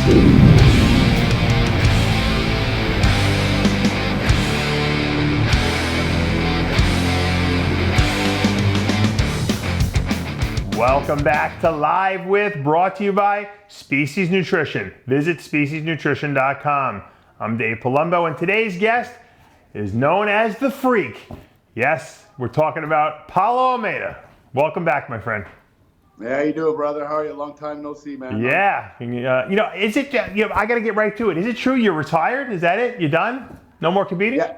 Welcome back to Live With, brought to you by Species Nutrition. Visit speciesnutrition.com. I'm Dave Palumbo, and today's guest is known as the Freak. Yes, we're talking about Paulo Almeida. Welcome back, my friend. Yeah, how you doing, brother? How are you? Long time no see, man. Yeah, is it? I got to get right to it. Is it true you're retired? Is that it? You done? No more competing? Yeah.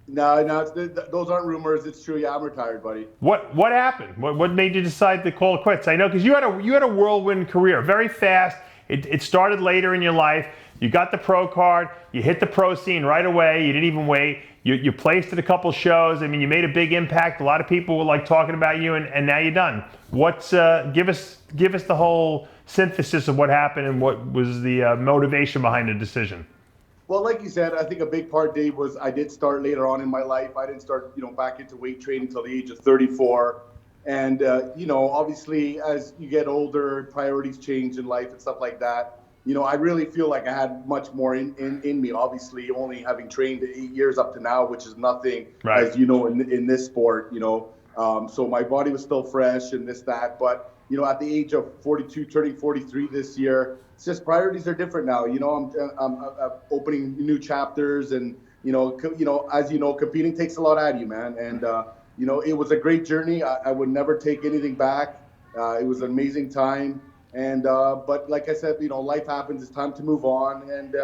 No, those aren't rumors. It's true. Yeah, I'm retired, buddy. What happened? What made you decide to call it quits? I know because you had a whirlwind career, very fast. It started later in your life. You got the pro card. You hit the pro scene right away. You didn't even wait. You placed at a couple shows. I mean, you made a big impact. A lot of people were like talking about you, and now you're done. Give us the whole synthesis of what happened and what was the motivation behind the decision. Well, like you said, I think a big part, Dave, was I did start later on in my life. I didn't start, back into weight training until the age of 34. And, obviously, as you get older, priorities change in life and stuff like that. I really feel like I had much more in me, obviously, only having trained 8 years up to now, which is nothing, right, as you know, in this sport, So my body was still fresh and this, that. But, at the age of 42, turning 43 this year, it's just priorities are different now. I'm opening new chapters, and as you know, competing takes a lot out of you, man. And it was a great journey. I would never take anything back. It was an amazing time. And but like I said, life happens. It's time to move on. And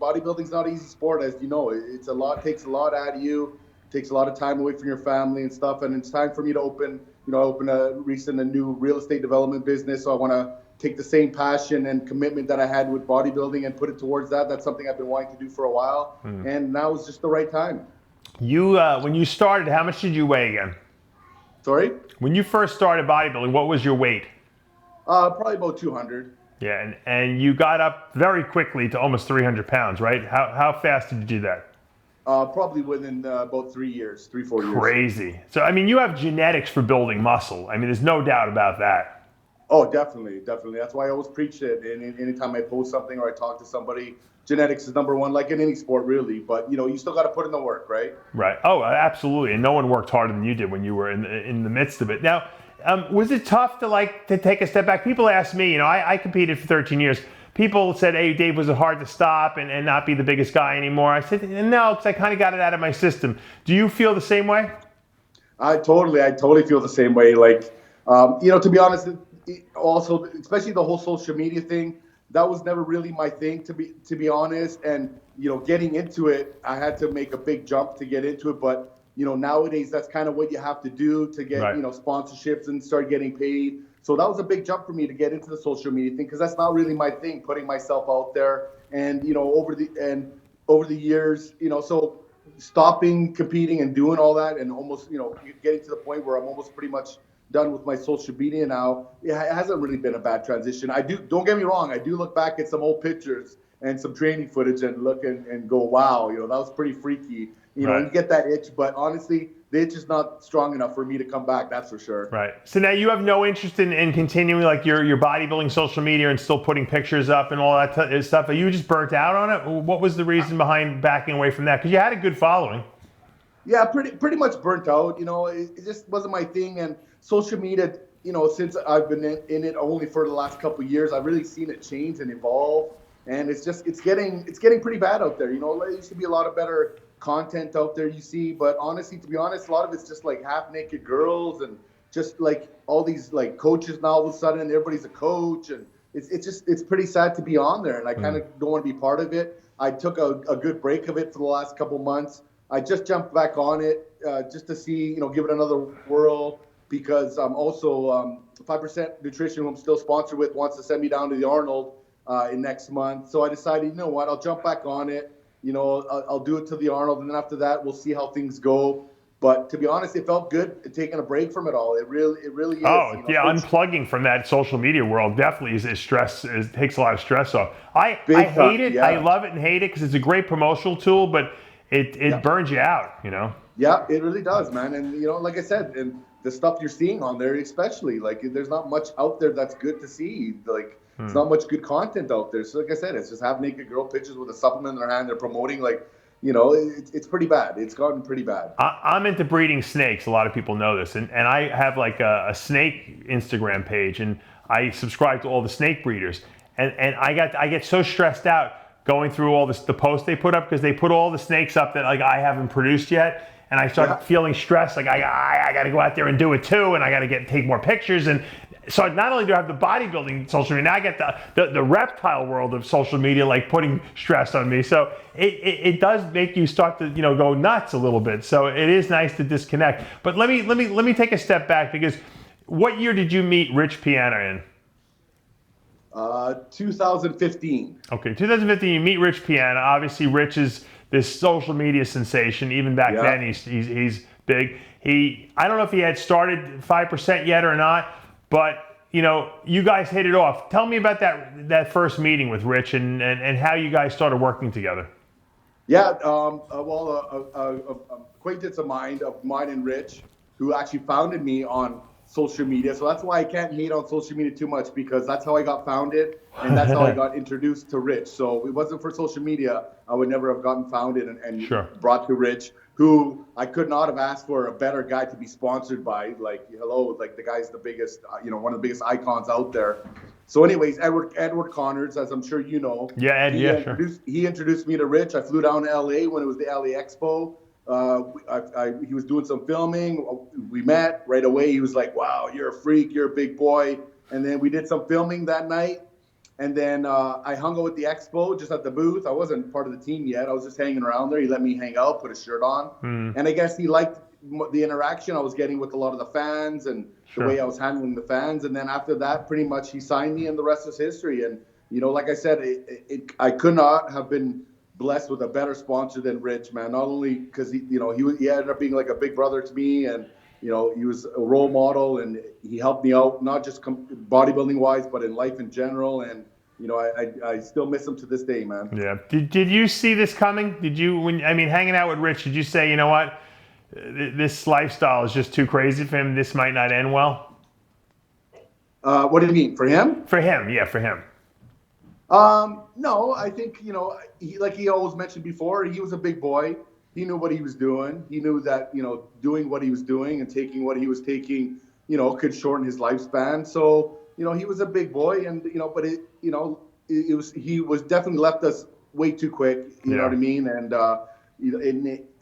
bodybuilding's not an easy sport, as you know. It's a lot. Takes a lot out of you. Takes a lot of time away from your family and stuff. And it's time for me to open a new real estate development business. So I want to take the same passion and commitment that I had with bodybuilding and put it towards that. That's something I've been wanting to do for a while. And now is just the right time. You, when you started, how much did you weigh again? Sorry? When you first started bodybuilding, what was your weight? Probably about 200. Yeah, and you got up very quickly to almost 300 pounds, right? How fast did you do that? Probably within about 4 years. Crazy. So, I mean, you have genetics for building muscle. I mean, there's no doubt about that. Oh, definitely. That's why I always preach it. And anytime I post something or I talk to somebody, genetics is number one, like in any sport, really. But, you still got to put in the work, right? Right. Oh, absolutely. And no one worked harder than you did when you were in the midst of it. Now, was it tough to take a step back? People ask me, I competed for 13 years. People said, hey, Dave, was it hard to stop and not be the biggest guy anymore? I said, no, because I kind of got it out of my system. Do you feel the same way? I totally feel the same way. Like, to be honest, also, especially the whole social media thing, that was never really my thing, to be honest. And, getting into it, I had to make a big jump to get into it. But, nowadays, that's kind of what you have to do to get, right, sponsorships and start getting paid. So that was a big jump for me to get into the social media thing, because that's not really my thing, putting myself out there. And, over the years, so stopping competing and doing all that and almost, getting to the point where I'm almost pretty much done with my social media now, it hasn't really been a bad transition. Don't get me wrong, I do look back at some old pictures and some training footage and look and go, wow, that was pretty freaky. Right. And you get that itch, but honestly, the itch is not strong enough for me to come back, that's for sure. Right. So now you have no interest in continuing like your bodybuilding social media and still putting pictures up and all that stuff. Are you just burnt out on it? What was the reason behind backing away from that? Because you had a good following. Yeah, pretty much burnt out. It just wasn't my thing. And social media, since I've been in it only for the last couple of years, I've really seen it change and evolve. And it's getting pretty bad out there. There used to be a lot of better content out there, you see, but honestly, to be honest, a lot of it's just like half naked girls and just like all these like coaches now all of a sudden everybody's a coach, and it's pretty sad to be on there, and I kind of don't want to be part of it. I took a good break of it for the last couple months. I just jumped back on it just to see, give it another whirl, because I'm also 5% Nutrition, who I'm still sponsored with, wants to send me down to the Arnold in next month. So I decided, you know what, I'll jump back on it. I'll do it to the Arnold, and then after that, we'll see how things go. But to be honest, it felt good taking a break from it all. It really is. Oh, yeah, unplugging from that social media world definitely is stress. It takes a lot of stress off. I hate it. Yeah. I love it and hate it because it's a great promotional tool, but it burns you out, Yeah, it really does, man. And, like I said, and the stuff you're seeing on there, especially, like, there's not much out there that's good to see. Like, It's not much good content out there. So like I said, it's just half naked girl pictures with a supplement in their hand. They're promoting like, it's pretty bad. It's gotten pretty bad. I'm into breeding snakes. A lot of people know this, and I have like a snake Instagram page, and I subscribe to all the snake breeders, and I get so stressed out going through all the posts they put up, because they put all the snakes up that like I haven't produced yet, and I start feeling stressed. Like I got to go out there and do it too, and I got to take more pictures. And so not only do I have the bodybuilding social media, now I get the reptile world of social media like putting stress on me. So it does make you start to go nuts a little bit. So it is nice to disconnect. But let me take a step back, because what year did you meet Rich Piana in? 2015. Okay, 2015. You meet Rich Piana. Obviously, Rich is this social media sensation. Even back then, he's big. I don't know if he had started 5% yet or not. But, you guys hit it off. Tell me about that first meeting with Rich and how you guys started working together. Yeah, acquaintance of mine and Rich, who actually founded me on social media. So that's why I can't hate on social media too much, because that's how I got founded, and that's how I got introduced to Rich. So if it wasn't for social media, I would never have gotten founded and brought to Rich, who I could not have asked for a better guy to be sponsored by. Like, like the guy's the biggest, one of the biggest icons out there. So anyways, Edward Connors, as I'm sure you know. Yeah, Ed, He introduced me to Rich. I flew down to LA when it was the LA Expo. He was doing some filming. We met right away. He was like, wow, you're a freak. You're a big boy. And then we did some filming that night. And then I hung out with the Expo just at the booth. I wasn't part of the team yet. I was just hanging around there. He let me hang out, put a shirt on. And I guess he liked the interaction I was getting with a lot of the fans and the way I was handling the fans. And then after that, pretty much he signed me, and the rest is history. And, like I said, I could not have been blessed with a better sponsor than Rich, man. Not only because he ended up being like a big brother to me, and he was a role model, and he helped me out, not just bodybuilding wise, but in life in general. And I still miss him to this day, man. Yeah. Did you see this coming? Did you, hanging out with Rich, did you say, you know what, this lifestyle is just too crazy for him, this might not end well? What do you mean, for him? For him, yeah, for him. No, I think, like he always mentioned before, he was a big boy. He knew what he was doing. He knew that, doing what he was doing and taking what he was taking, could shorten his lifespan. So, he was a big boy, and, but he was definitely left us way too quick. You know what I mean? And,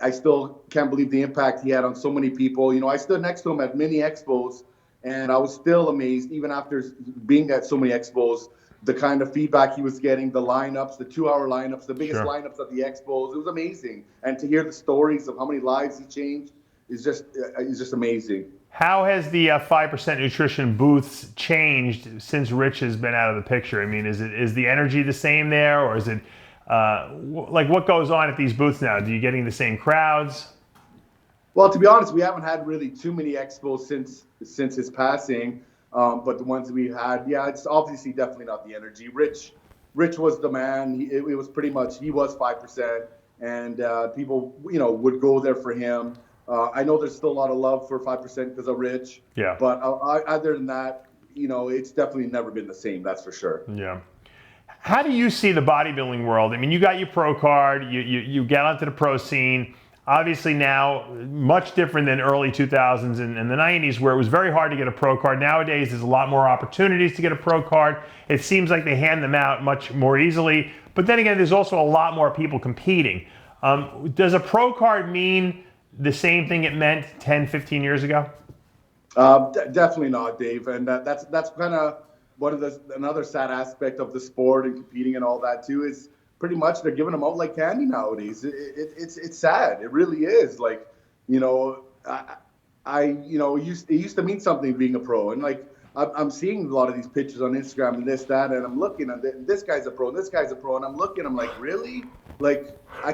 I still can't believe the impact he had on so many people. I stood next to him at many expos, and I was still amazed, even after being at so many expos, the kind of feedback he was getting, the lineups, the 2-hour lineups, the biggest lineups at the expos. It was amazing. And to hear the stories of how many lives he changed is just amazing. How has the 5% nutrition booths changed since Rich has been out of the picture? Is the energy the same there, or is it like what goes on at these booths now? Do you getting the same crowds? Well, to be honest, we haven't had really too many expos since his passing. But the ones we had, it's obviously definitely not the energy. Rich was the man. It was pretty much, he was 5%, and people, would go there for him. I know there's still a lot of love for 5% because of Rich. Yeah. But other than that, it's definitely never been the same. That's for sure. Yeah. How do you see the bodybuilding world? You got your pro card. You get onto the pro scene. Obviously now, much different than early 2000s and the 90s, where it was very hard to get a pro card. Nowadays, there's a lot more opportunities to get a pro card. It seems like they hand them out much more easily. But then again, there's also a lot more people competing. Does a pro card mean the same thing it meant 10, 15 years ago? Definitely not, Dave. And that's kind of another sad aspect of the sport and competing and all that too, is pretty much they're giving them out like candy nowadays. It's sad. It really is. Like, it used to mean something being a pro, and like I'm seeing a lot of these pictures on Instagram and this, that, and I'm looking and this guy's a pro and this guy's a pro, and I'm looking, I'm like, really? Like I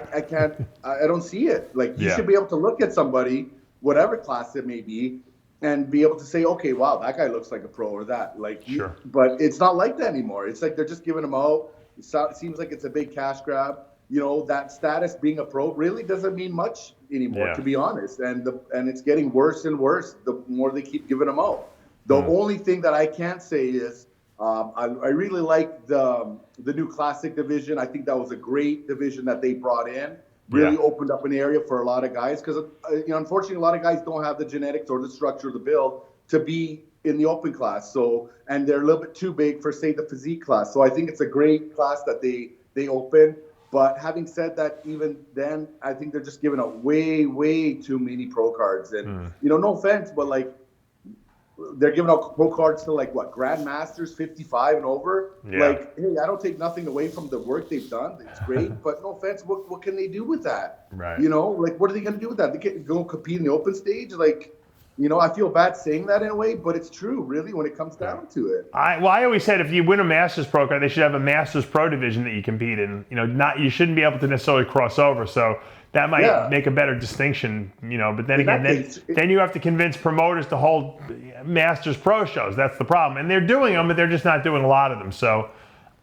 don't see it. Like you should be able to look at somebody, whatever class it may be, and be able to say, okay, wow, that guy looks like a pro or that. Like, but it's not like that anymore. It's like they're just giving them out. It seems like it's a big cash grab. That status, being a pro, really doesn't mean much anymore, to be honest. And it's getting worse and worse the more they keep giving them out. The only thing that I can't say is I really like the new classic division. I think that was a great division that they brought in. Really opened up an area for a lot of guys because, unfortunately, a lot of guys don't have the genetics or the structure of the build to be in the open class. So, and they're a little bit too big for, say, the physique class. So I think it's a great class that they open. But having said that, even then, I think they're just giving out way too many pro cards. And, no offense, but like, they're giving out pro cards to like what, grandmasters 55 and over. Like, hey, I don't take nothing away from the work they've done. It's great, but no offense, what can they do with that? Right. Like, what are they going to do with that? They can't go compete in the open stage. Like, I feel bad saying that in a way, but it's true, really, when it comes down to it. I always said if you win a Masters Pro card, they should have a Masters Pro division that you compete in. You shouldn't be able to necessarily cross over. So that might make a better distinction, But then again, then you have to convince promoters to hold Masters Pro shows. That's the problem. And they're doing them, but they're just not doing a lot of them. So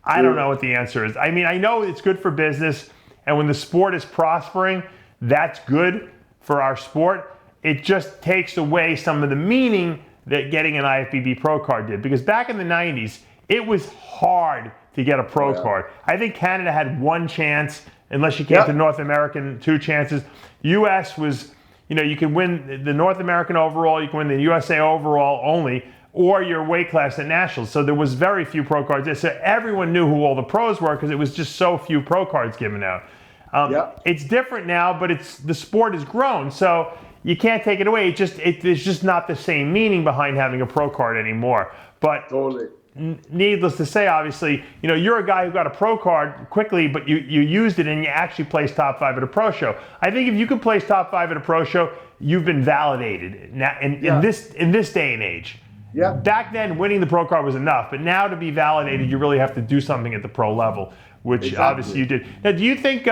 I don't know what the answer is. I mean, I know it's good for business, and when the sport is prospering, that's good for our sport. It just takes away some of the meaning that getting an IFBB Pro card did. Because back in the 90s, it was hard to get a pro card. I think Canada had one chance, unless you came to North American, 2 chances. US was, you can win the North American overall, you can win the USA overall only, or your weight class at nationals. So there was very few pro cards there. So everyone knew who all the pros were because it was just so few pro cards given out. It's different now, but the sport has grown. So you can't take it away. There's just not the same meaning behind having a pro card anymore. But totally. Needless to say, obviously, you're a guy who got a pro card quickly, but you used it and you actually placed top 5 at a pro show. I think if you could place top 5 at a pro show, you've been validated in this day and age. Yeah. Back then, winning the pro card was enough, but now to be validated, you really have to do something at the pro level, which obviously you did. Now, do you think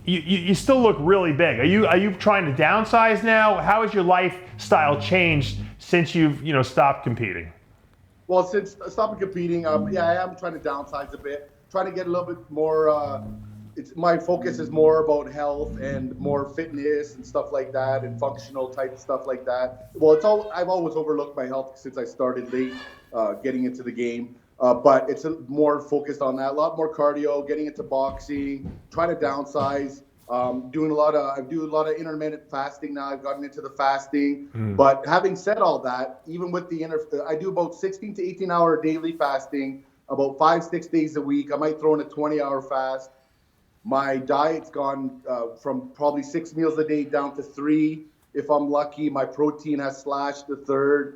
you still look really big? Are you trying to downsize now? How has your lifestyle changed since you've stopped competing? Well, since stopping competing, I am trying to downsize a bit, trying to get a little bit more. My focus is more about health and more fitness and stuff like that, and functional type stuff like that. Well, I've always overlooked my health since I started late, getting into the game. But it's more focused on that. A lot more cardio, getting into boxing, trying to downsize. I do a lot of intermittent fasting now. I've gotten into the fasting. But having said all that, even with I do about 16 to 18 hour daily fasting, about 5-6 days a week. I might throw in a 20-hour fast. My diet's gone from probably 6 meals a day down to 3. If I'm lucky, my protein has slashed to 1/3.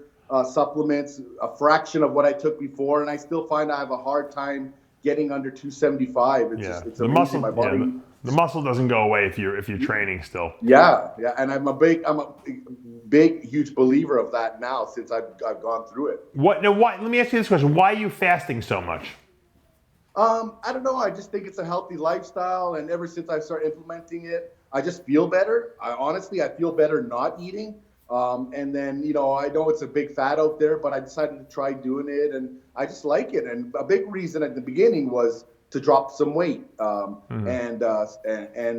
Supplements, a fraction of what I took before, and I still find I have a hard time getting under 275. It's the amazing, muscle, my body. the muscle doesn't go away if you're training still. Yeah, and I'm a big, huge believer of that now since I've gone through it. Let me ask you this question: why are you fasting so much? I don't know. I just think it's a healthy lifestyle, and ever since I started implementing it, I just feel better. I feel better not eating. And then, I know it's a big fad out there, but I decided to try doing it, and I just like it. And a big reason at the beginning was to drop some weight and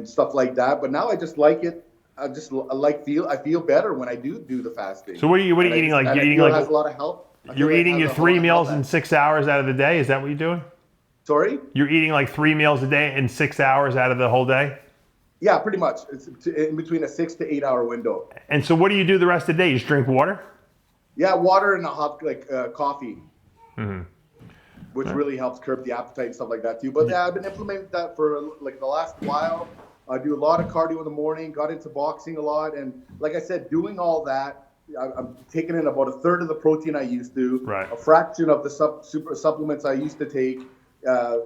stuff like that. But now I just like it. I feel better when I do the fasting. So what are you eating? Like you're eating like has a lot of health. You're eating your 3 meals in 6 hours out of the day. Is that what you're doing? Sorry? You're eating like 3 meals a day in 6 hours out of the whole day? Yeah, pretty much. It's in between a 6 to 8 hour window. And so what do you do the rest of the day? You just drink water? Yeah, water and a hot coffee, which really helps curb the appetite and stuff like that too. But yeah, I've been implementing that for like the last while. I do a lot of cardio in the morning, got into boxing a lot. And like I said, doing all that, I'm taking in about 1/3 of the protein I used to, a fraction of the super supplements I used to take,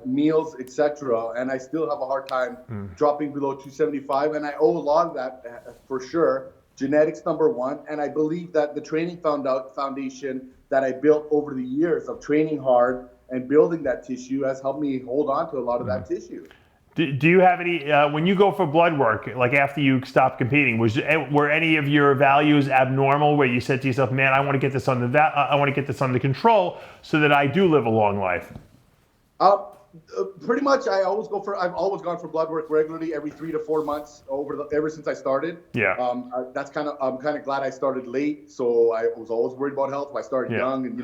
meals, etc. And I still have a hard time dropping below 275. And I owe a lot of that for sure. Genetics number one. And I believe that the training foundation that I built over the years of training hard and building that tissue has helped me hold on to a lot of that tissue. Do you have any, when you go for blood work, like after you stopped competing, were any of your values abnormal where you said to yourself, man, I want to get this under control so that I do live a long life? Pretty much, I've always gone for blood work regularly every 3 to 4 months ever since I started. Yeah. I'm kind of glad I started late. So I was always worried about health. I started young, and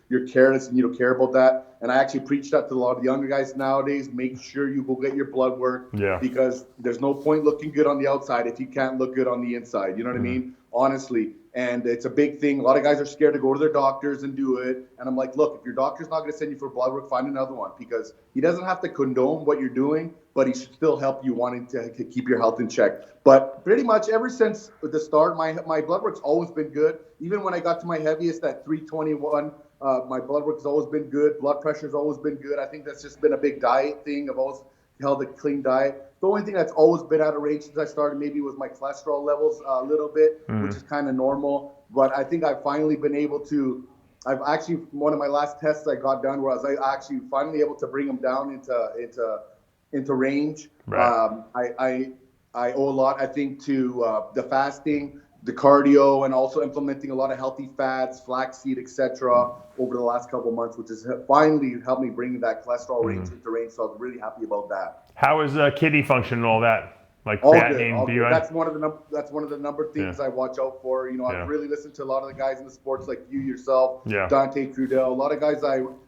you're careless and you don't care about that. And I actually preach that to a lot of the younger guys nowadays. Make sure you go get your blood work. Yeah. Because there's no point looking good on the outside if you can't look good on the inside. You know what I mean? Honestly. And it's a big thing. A lot of guys are scared to go to their doctors and do it. And I'm like, look, if your doctor's not going to send you for blood work, find another one, because he doesn't have to condone what you're doing, but he should still help you wanting to keep your health in check. But pretty much ever since the start, my blood work's always been good. Even when I got to my heaviest at 321, my blood work's always been good. Blood pressure's always been good. I think that's just been a big diet thing. I've always held a clean diet. The only thing that's always been out of range since I started maybe was my cholesterol levels a little bit, which is kind of normal. But I think I've finally been able to, one of my last tests I got done was I actually finally able to bring them down into range. Right. I owe a lot, I think, to the fasting, the cardio, and also implementing a lot of healthy fats, flaxseed, etc. over the last couple of months, which has finally helped me bring that cholesterol range into range. So I'm really happy about that. How is kidney function and all that? Like all creatinine, good. That's one of the number things I watch out for. I've really listened to a lot of the guys in the sports, like you yourself, Dante Crudell, a lot of guys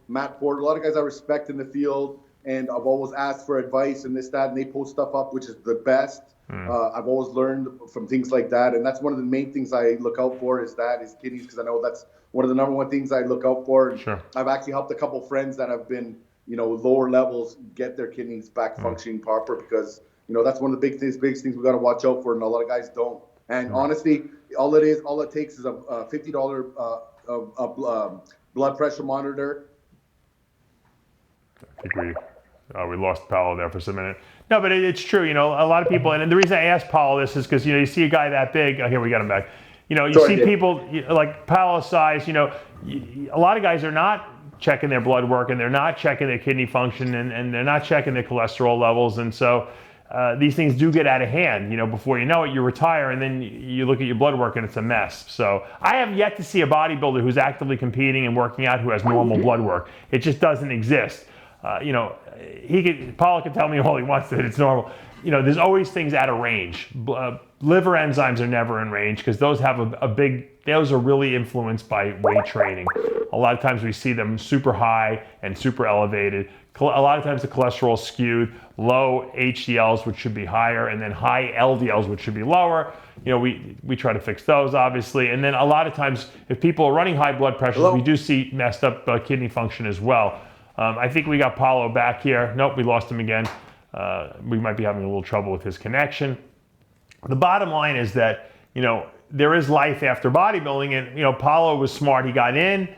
Matt Porter, a lot of guys I respect in the field, and I've always asked for advice and this, that, and they post stuff up, which is the best. I've always learned from things like that, and that's one of the main things I look out for is kidneys, because I know that's one of the number one things I look out for. Sure. I've actually helped a couple friends that have been, lower levels get their kidneys back functioning proper, because that's one of the biggest things we got to watch out for, and a lot of guys don't. And honestly, all it takes is a $50 blood pressure monitor. I think we lost Paulo there for a minute. No, but it's true. A lot of people, and the reason I asked Paulo this is because you see a guy that big. Oh, here we got him back. You see people like Paulo's size. A lot of guys are not checking their blood work, and they're not checking their kidney function, and they're not checking their cholesterol levels, and so these things do get out of hand. Before you know it, you retire, and then you look at your blood work, and it's a mess. So I have yet to see a bodybuilder who's actively competing and working out who has normal blood work. It just doesn't exist. Paulo can tell me all he wants that it's normal. There's always things out of range. Liver enzymes are never in range because those have those are really influenced by weight training. A lot of times we see them super high and super elevated. A lot of times the cholesterol is skewed, low HDLs, which should be higher, and then high LDLs, which should be lower. We try to fix those, obviously. And then a lot of times, if people are running high blood pressures, we do see messed up kidney function as well. I think we got Paulo back here. Nope, we lost him again. We might be having a little trouble with his connection. The bottom line is that, there is life after bodybuilding, and, Paulo was smart. He got in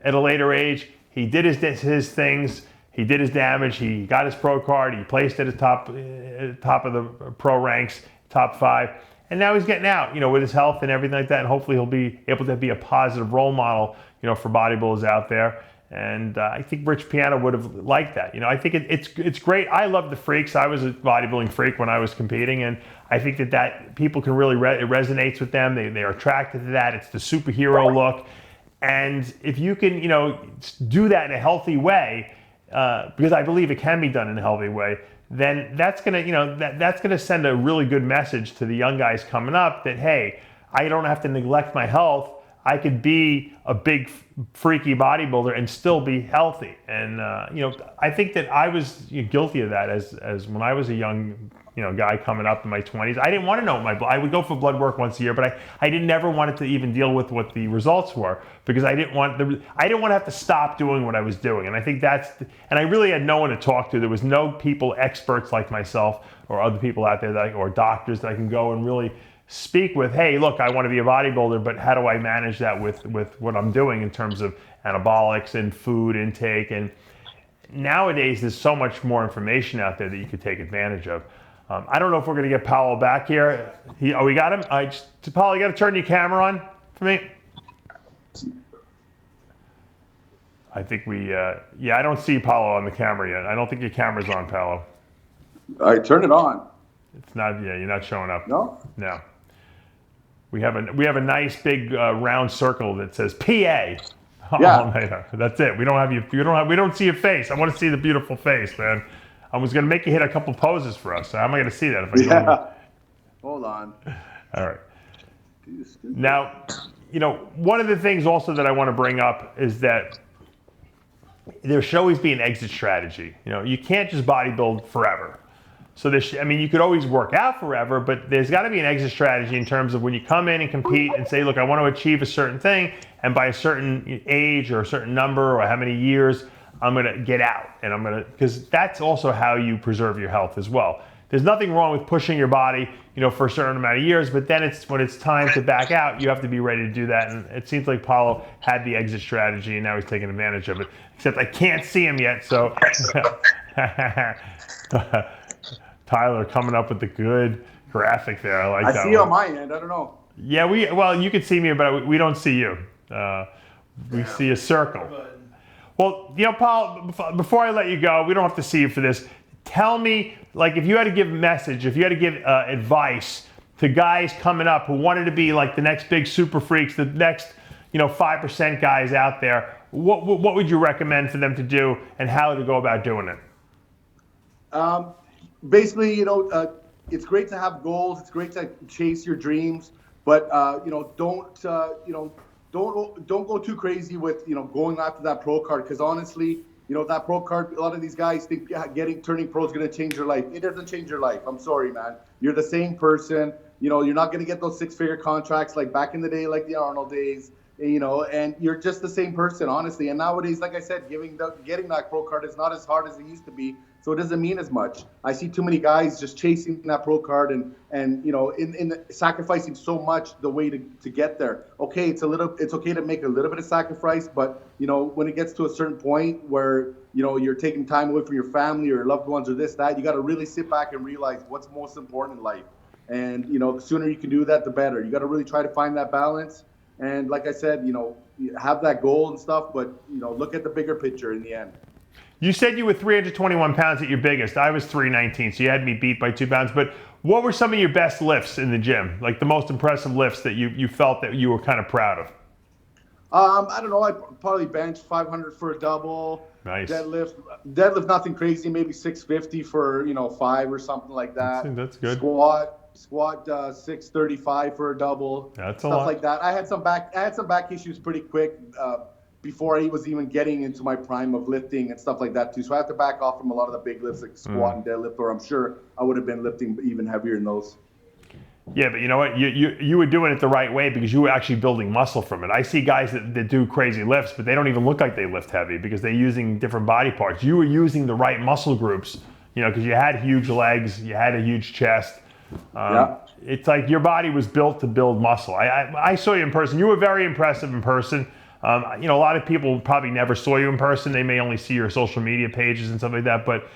at a later age. He did his things. He did his damage. He got his pro card. He placed at the top of the pro ranks, top 5. And now he's getting out, with his health and everything like that. And hopefully he'll be able to be a positive role model, for bodybuilders out there. And I think Rich Piana would have liked that. I think it's great. I love the freaks. I was a bodybuilding freak when I was competing, and I think that people can really it resonates with them. They are attracted to that. It's the superhero look, and if you can do that in a healthy way, because I believe it can be done in a healthy way, then that's gonna send a really good message to the young guys coming up that, hey, I don't have to neglect my health. I could be a big freaky bodybuilder and still be healthy. And I think that I was guilty of that as when I was a young guy coming up in my 20s. I didn't want to know my blood. I would go for blood work once a year, but I didn't never wanted to even deal with what the results were, because I didn't want to have to stop doing what I was doing. And I think and I really had no one to talk to. There was no people, experts like myself or other people out there or doctors that I can go and really speak with. Hey, look, I want to be a bodybuilder, but how do I manage that with what I'm doing in terms of anabolics and food intake? And nowadays, there's so much more information out there that you could take advantage of. I don't know if we're going to get Paulo back here. We got him. Paulo, you got to turn your camera on for me. I think I don't see Paulo on the camera yet. I don't think your camera's on, Paulo. All right, turn it on. It's not. Yeah, you're not showing up. No. We have a nice big round circle that says PA. Yeah. Almeida. That's it. We don't have you. We don't see your face. I want to see the beautiful face, man. I was gonna make you hit a couple poses for us. How am I gonna see that if I don't? Yeah. Hold on. All right. Now, one of the things also that I want to bring up is that there should always be an exit strategy. You can't just bodybuild forever. So you could always work out forever, but there's got to be an exit strategy in terms of when you come in and compete and say, look, I want to achieve a certain thing, and by a certain age or a certain number or how many years, I'm going to get out. And because that's also how you preserve your health as well. There's nothing wrong with pushing your body, for a certain amount of years, but then when it's time to back out, you have to be ready to do that. And it seems like Paulo had the exit strategy, and now he's taking advantage of it. Except I can't see him yet, so Tyler coming up with the good graphic there. I like that. I see on my end. I don't know. Yeah, you can see me, but we don't see you. We see a circle. Well, Paul, before I let you go, we don't have to see you for this. Tell me, like, if you had to give a message, if you had to give advice to guys coming up who wanted to be like the next big super freaks, the next, 5% guys out there, what would you recommend for them to do and how to go about doing it? Basically, it's great to have goals. It's great to chase your dreams, but don't go too crazy with going after that pro card, because honestly, that pro card, a lot of these guys think turning pro is going to change your life. It doesn't change your life. I'm sorry, man. You're the same person. You're not going to get those 6-figure contracts like back in the day, like the Arnold days. And you're just the same person, honestly. And nowadays, like I said, getting that pro card is not as hard as it used to be. So it doesn't mean as much. I see too many guys just chasing that pro card and in sacrificing so much the way to get there. Okay, it's okay to make a little bit of sacrifice, but when it gets to a certain point where you're taking time away from your family or your loved ones or that, you got to really sit back and realize what's most important in life. And the sooner you can do that, the better. You got to really try to find that balance. And like I said, have that goal and stuff, but look at the bigger picture in the end. You said you were 321 pounds at your biggest. I was 319, so you had me beat by 2 pounds. But what were some of your best lifts in the gym? Like the most impressive lifts that you felt that you were kind of proud of? I don't know. I probably bench 500 for a double. Nice. Deadlift nothing crazy. Maybe 650 for 5 or something like that. That's good. Squat 635 for a double. That's a stuff lot. Like that. I had some back issues pretty quick before I was even getting into my prime of lifting and stuff like that too. So I have to back off from a lot of the big lifts like squat and deadlift, or I'm sure I would have been lifting even heavier than those. Yeah, but you know what? You were doing it the right way because you were actually building muscle from it. I see guys that do crazy lifts, but they don't even look like they lift heavy because they're using different body parts. You were using the right muscle groups, because you had huge legs, you had a huge chest. Yeah. It's like your body was built to build muscle. I saw you in person. You were very impressive in person. A lot of people probably never saw you in person. They may only see your social media pages and stuff like that. But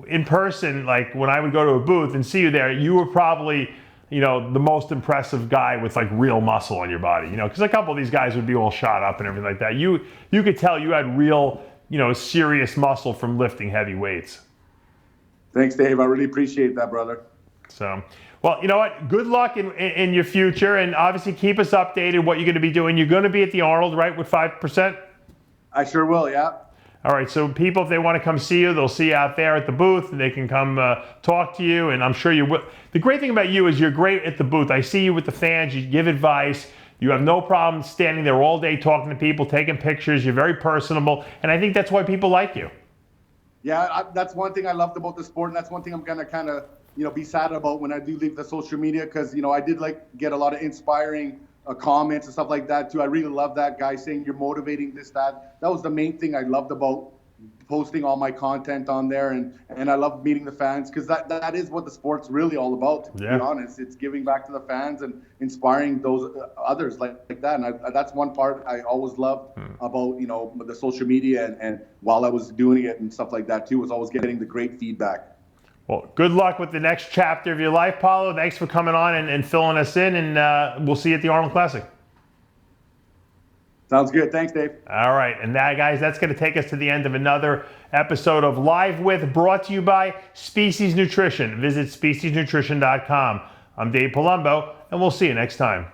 in person, like when I would go to a booth and see you there, you were probably, the most impressive guy with like real muscle on your body. Because a couple of these guys would be all shot up and everything like that. You could tell you had real, serious muscle from lifting heavy weights. Thanks, Dave. I really appreciate that, brother. So, well, you know what? Good luck in your future, and obviously keep us updated what you're going to be doing. You're going to be at the Arnold, right, with 5%? I sure will, yeah. All right, so people, if they want to come see you, they'll see you out there at the booth, and they can come talk to you, and I'm sure you will. The great thing about you is you're great at the booth. I see you with the fans. You give advice. You have no problem standing there all day talking to people, taking pictures. You're very personable, and I think that's why people like you. Yeah, that's one thing I loved about the sport, and that's one thing I'm going to kind of be sad about when I do leave the social media, because I did get a lot of inspiring comments and stuff like that too. I really love that guy saying you're motivating this, that was the main thing I loved about posting all my content on there, and I love meeting the fans, because that is what the sport's really all about, to be honest. It's giving back to the fans and inspiring those others like that, and that's one part I always loved about the social media, and while I was doing it and stuff like that too, was always getting the great feedback. Well, good luck with the next chapter of your life, Paulo. Thanks for coming on and filling us in, and we'll see you at the Arnold Classic. Sounds good. Thanks, Dave. All right. And that, guys, that's going to take us to the end of another episode of Live With, brought to you by Species Nutrition. Visit speciesnutrition.com. I'm Dave Palumbo, and we'll see you next time.